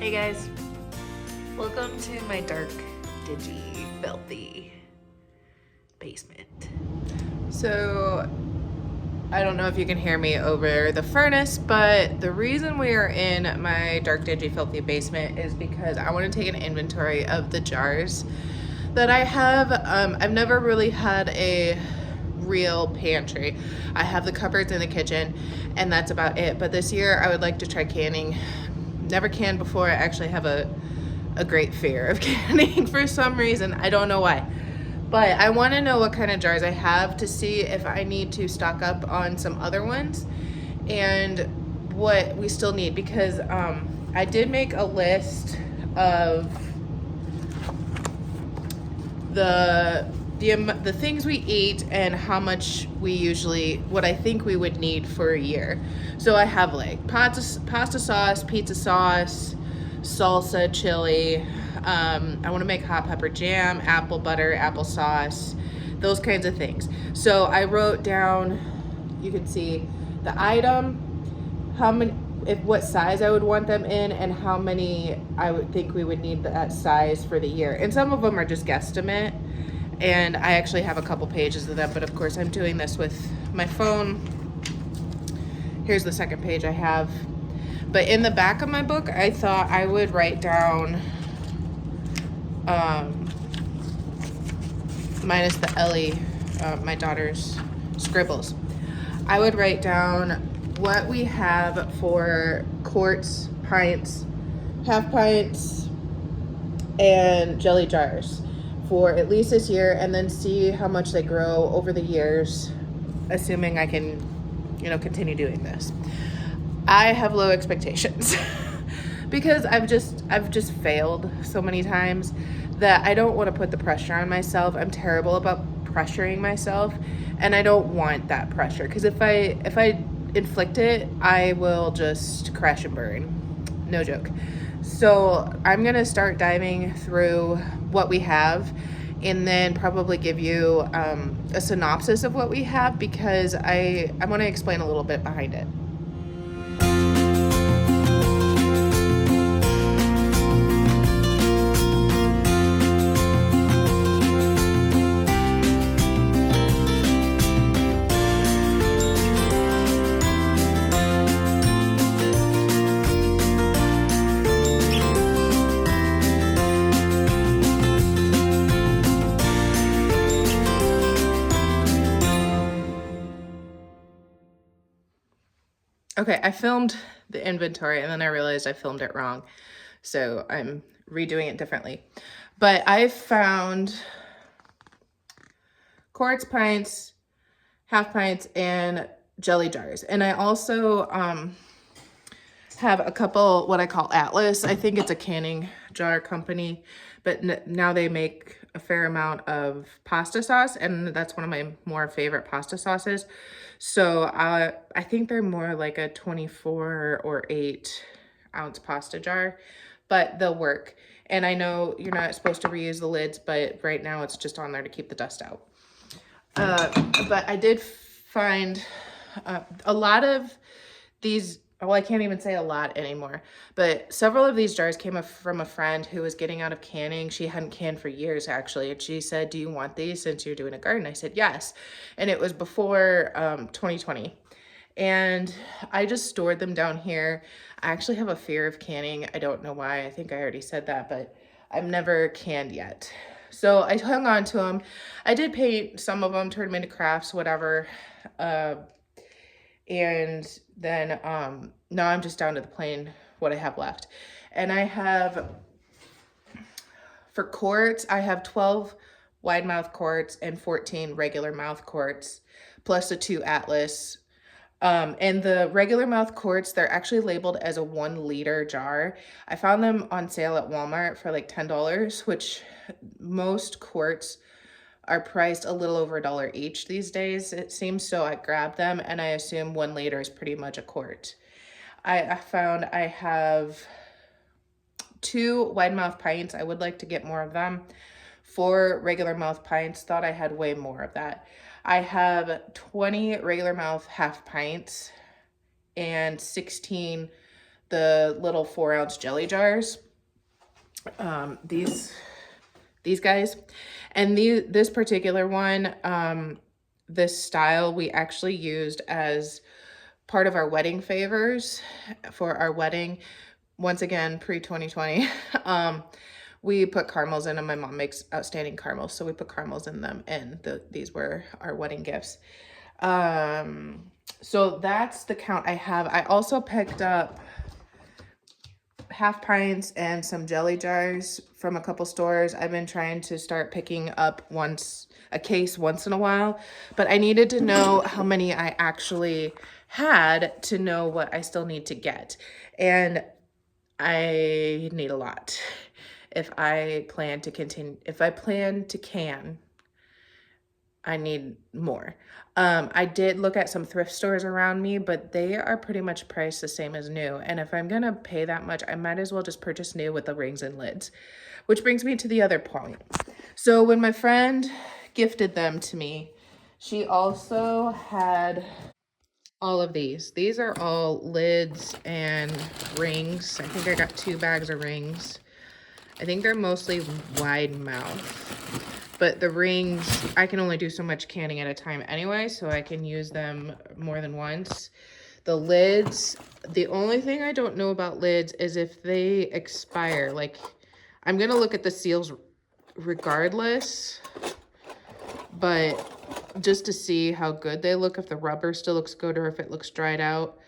Hey guys, welcome to my dark, dingy, filthy basement. So, I don't know if you can hear me over the furnace, but the reason we are in my dark, dingy, filthy basement is because I want to take an inventory of the jars that I have. I've never really had a real pantry. I have the cupboards in the kitchen, and that's about it. But this year, I would like to try canning. Never canned before. I actually have a great fear of canning for some reason. I don't know why. But I want to know what kind of jars I have to see if I need to stock up on some other ones and what we still need, because I did make a list of the things we eat and how much we usually, what I think we would need for a year. So I have like pasta sauce, pizza sauce, salsa, chili. I want to make hot pepper jam, apple butter, applesauce, those kinds of things. So I wrote down, you can see the item, how many, what size I would want them in, and how many I would think we would need that size for the year. And some of them are just guesstimate, and I actually have a couple pages of them, but of course I'm doing this with my phone. Here's the second page I have. But in the back of my book, I thought I would write down, minus the Ellie, my daughter's scribbles, I would write down what we have for quarts, pints, half pints, and jelly jars for at least this year, and then see how much they grow over the years, assuming I can, continue doing this. I have low expectations because I've just failed so many times that I don't want to put the pressure on myself. I'm terrible about pressuring myself, and I don't want that pressure, because if I inflict it, I will just crash and burn. No joke. So I'm gonna start diving through what we have, and then probably give you a synopsis of what we have, because I want to explain a little bit behind it. Okay, I filmed the inventory and then I realized I filmed it wrong. So I'm redoing it differently. But I found quarts, pints, half pints, and jelly jars. And I also have a couple what I call Atlas. I think it's a canning jar company, but now they make a fair amount of pasta sauce, and that's one of my more favorite pasta sauces. So I think they're more like a 24 or 8 ounce pasta jar, but they'll work. And I know you're not supposed to reuse the lids, but right now it's just on there to keep the dust out. But I did find a lot of these, well, I can't even say a lot anymore, but several of these jars came from a friend who was getting out of canning. She hadn't canned for years, actually, and she said, "Do you want these since you're doing a garden?" I said, "Yes." And it was before 2020. And I just stored them down here. I actually have a fear of canning. I don't know why. I think I already said that, but I've never canned yet. So I hung on to them. I did paint some of them, turn them into crafts, whatever. And then now I'm just down to the plain what I have left. And I have, for quarts, I have 12 wide mouth quarts and 14 regular mouth quarts, plus the 2 Atlas. And the regular mouth quarts, they're actually labeled as a 1 liter jar. I found them on sale at Walmart for like $10, which most quarts are priced a little over $1 each these days, it seems. So I grabbed them, and I assume 1 liter is pretty much a quart. I found I have 2 wide mouth pints. I would like to get more of them. 4 regular mouth pints. Thought I had way more of that. I have 20 regular mouth half pints and 16 the little 4-ounce jelly jars. These guys. And this particular one, this style we actually used as part of our wedding favors for our wedding. Once again, pre-2020. We put caramels in them. My mom makes outstanding caramels, so we put caramels in them, and these were our wedding gifts. So that's the count I have. I also picked up half pints and some jelly jars from a couple stores. I've been trying to start picking up a case once in a while, but I needed to know how many I actually had to know what I still need to get. And I need a lot. If I plan to can, I need more. I did look at some thrift stores around me, but they are pretty much priced the same as new. And if I'm gonna pay that much, I might as well just purchase new with the rings and lids. Which brings me to the other point. So when my friend gifted them to me, she also had all of these. These are all lids and rings. I think I got 2 bags of rings. I think they're mostly wide mouth, but the rings, I can only do so much canning at a time anyway, so I can use them more than once. The lids, the only thing I don't know about lids is if they expire. Like, I'm gonna look at the seals regardless, but just to see how good they look, if the rubber still looks good or if it looks dried out.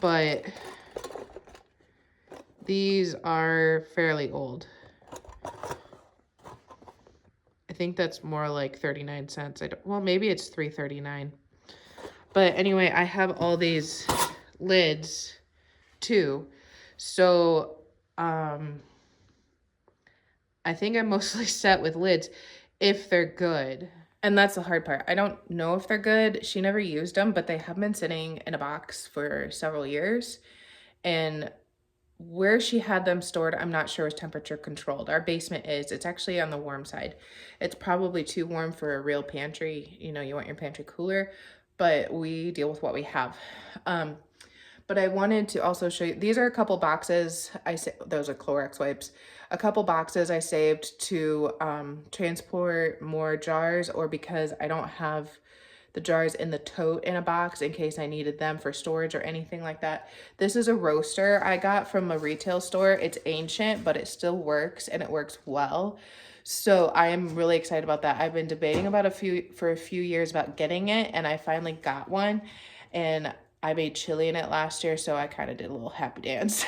But these are fairly old. I think that's more like 39 cents. Well, maybe it's $3.39. But anyway, I have all these lids too. So I think I'm mostly set with lids if they're good. And that's the hard part. I don't know if they're good. She never used them, but they have been sitting in a box for several years. And where she had them stored, I'm not sure, was temperature controlled. Our basement is. It's actually on the warm side. It's probably too warm for a real pantry. You know, you want your pantry cooler, but we deal with what we have. But I wanted to also show you, these are a couple boxes. Those are Clorox wipes. A couple boxes I saved to transport more jars, or because I don't have the jars in the tote in a box in case I needed them for storage or anything like that. This is a roaster I got from a retail store. It's ancient, but it still works, and it works well. So I am really excited about that. I've been debating for a few years about getting it, and I finally got one, and I made chili in it last year, so I kind of did a little happy dance.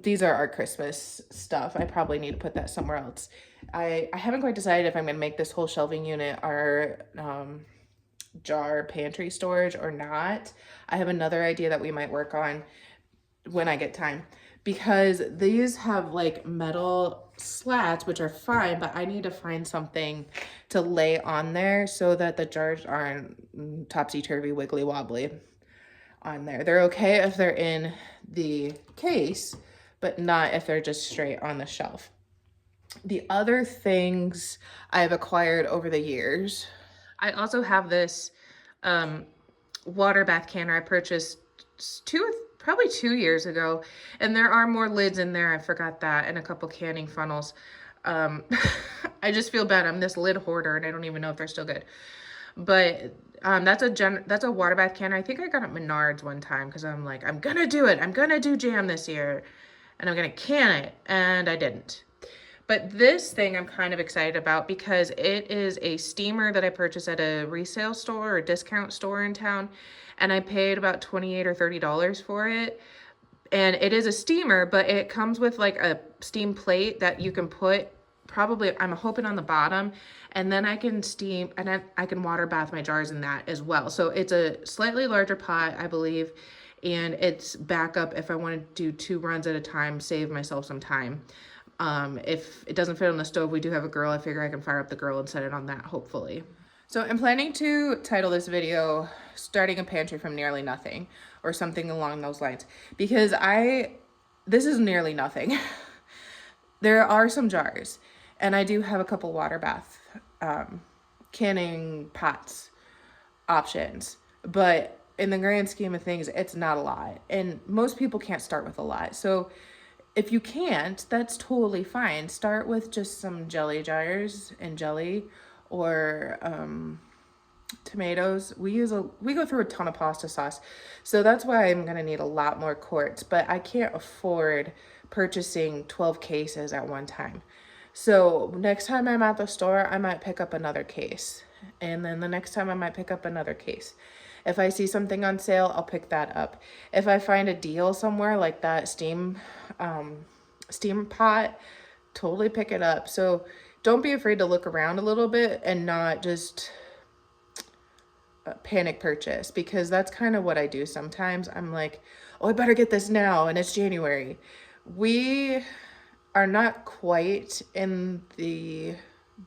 These are our Christmas stuff. I probably need to put that somewhere else. I haven't quite decided if I'm going to make this whole shelving unit our jar pantry storage or not. I have another idea that we might work on when I get time, because these have like metal slats, which are fine, but I need to find something to lay on there so that the jars aren't topsy-turvy, wiggly wobbly on there. They're okay if they're in the case, but not if they're just straight on the shelf. The other things I've acquired over the years, I also have this water bath canner I purchased probably 2 years ago, and there are more lids in there. I forgot that, and a couple canning funnels. I just feel bad. I'm this lid hoarder, and I don't even know if they're still good. But that's a water bath canner. I think I got it at Menards one time because I'm like, I'm gonna do it. I'm gonna do jam this year, and I'm gonna can it, and I didn't. But this thing I'm kind of excited about because it is a steamer that I purchased at a resale store or discount store in town, and I paid about $28 or $30 for it. And it is a steamer, but it comes with like a steam plate that you can put, probably, I'm hoping, on the bottom, and then I can steam, and then I can water bath my jars in that as well. So it's a slightly larger pot, I believe, and it's backup if I want to do 2 runs at a time, save myself some time. If it doesn't fit on the stove, we do have a grill. I figure I can fire up the grill and set it on that, hopefully. So I'm planning to title this video, Starting a Pantry from Nearly Nothing, or something along those lines, because this is nearly nothing. There are some jars, and I do have a couple water bath canning pots options, but in the grand scheme of things, it's not a lot. And most people can't start with a lot. So if you can't, that's totally fine. Start with just some jelly jars and jelly, or tomatoes. We go through a ton of pasta sauce. So that's why I'm going to need a lot more quarts, but I can't afford purchasing 12 cases at one time. So next time I'm at the store, I might pick up another case. And then the next time I might pick up another case. If I see something on sale, I'll pick that up. If I find a deal somewhere like that steam pot, totally pick it up. So don't be afraid to look around a little bit and not just panic purchase, because that's kind of what I do sometimes. I'm like, oh, I better get this now, and it's January. We are not quite in the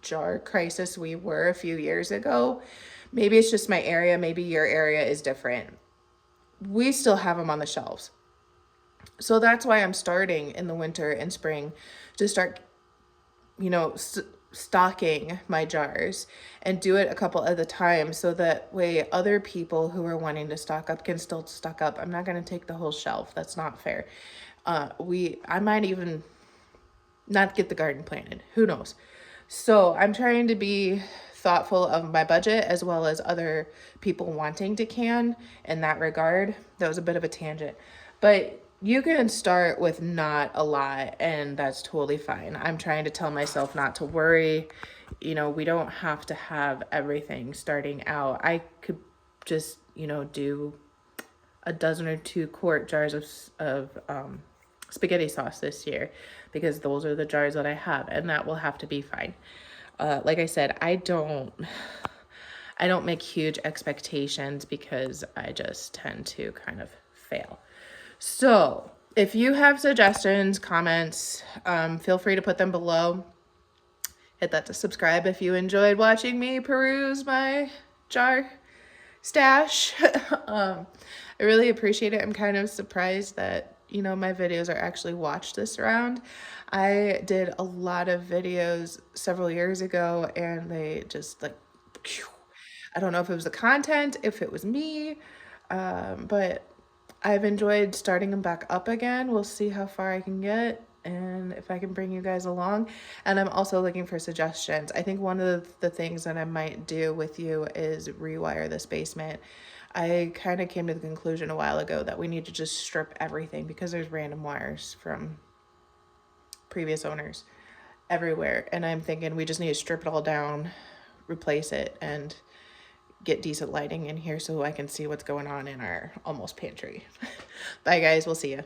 jar crisis we were a few years ago. Maybe it's just my area, maybe your area is different. We still have them on the shelves. So that's why I'm starting in the winter and spring to start, stocking my jars, and do it a couple at a time, so that way other people who are wanting to stock up can still stock up. I'm not going to take the whole shelf. That's not fair. I might even not get the garden planted. Who knows? So I'm trying to be thoughtful of my budget as well as other people wanting to can in that regard. That was a bit of a tangent, but you can start with not a lot, and that's totally fine. I'm trying to tell myself not to worry. We don't have to have everything starting out. I could just, do a dozen or 2 quart jars of spaghetti sauce this year, because those are the jars that I have, and that will have to be fine. Like I said, I don't make huge expectations, because I just tend to kind of fail. So if you have suggestions, comments, feel free to put them below. Hit that to subscribe if you enjoyed watching me peruse my jar stash. I really appreciate it. I'm kind of surprised that my videos are actually watched this round. I did a lot of videos several years ago, and they just like, I don't know if it was the content, if it was me, but I've enjoyed starting them back up again. We'll see how far I can get and if I can bring you guys along. And I'm also looking for suggestions. I think one of the things that I might do with you is rewire this basement. I kind of came to the conclusion a while ago that we need to just strip everything, because there's random wires from previous owners everywhere. And I'm thinking we just need to strip it all down, replace it, and get decent lighting in here so I can see what's going on in our almost pantry. Bye guys, we'll see you.